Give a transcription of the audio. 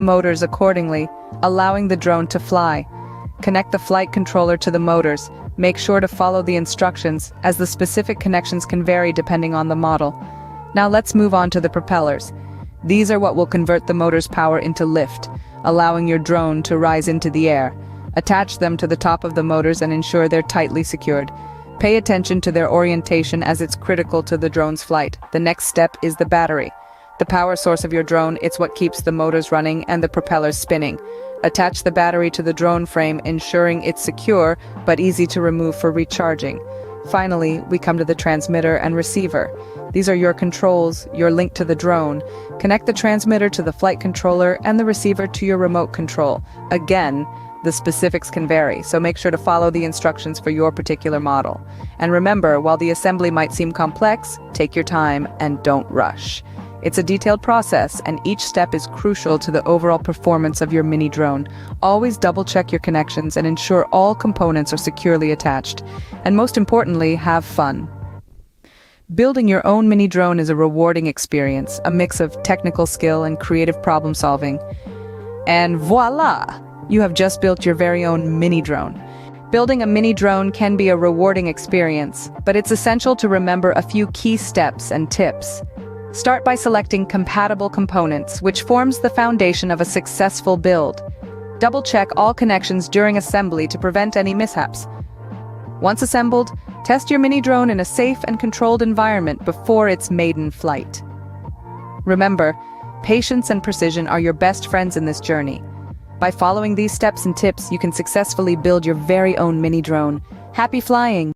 motors accordingly, allowing the drone to fly. Connect the flight controller to the motors. Make sure to follow the instructions, as the specific connections can vary depending on the model. Now let's move on to the propellers. These are what will convert the motor's power into lift, allowing your drone to rise into the air. Attach them to the top of the motors and ensure they're tightly secured. Pay attention to their orientation as it's critical to the drone's flight. The next step is the battery. The power source of your drone, it's what keeps the motors running and the propellers spinning. Attach the battery to the drone frame, ensuring it's secure but easy to remove for recharging. Finally, we come to the transmitter and receiver. These are your controls, your link to the drone. Connect the transmitter to the flight controller and the receiver to your remote control. Again, the specifics can vary, so make sure to follow the instructions for your particular model. And remember, while the assembly might seem complex, take your time and don't rush. It's a detailed process, and each step is crucial to the overall performance of your mini drone. Always double-check your connections and ensure all components are securely attached. And most importantly, have fun. Building your own mini drone is a rewarding experience, a mix of technical skill and creative problem solving. And voila! You have just built your very own mini drone. Building a mini drone can be a rewarding experience, but it's essential to remember a few key steps and tips. Start by selecting compatible components, which forms the foundation of a successful build. Double-check all connections during assembly to prevent any mishaps. Once assembled, test your mini drone in a safe and controlled environment before its maiden flight. Remember, patience and precision are your best friends in this journey. By following these steps and tips, you can successfully build your very own mini drone. Happy flying!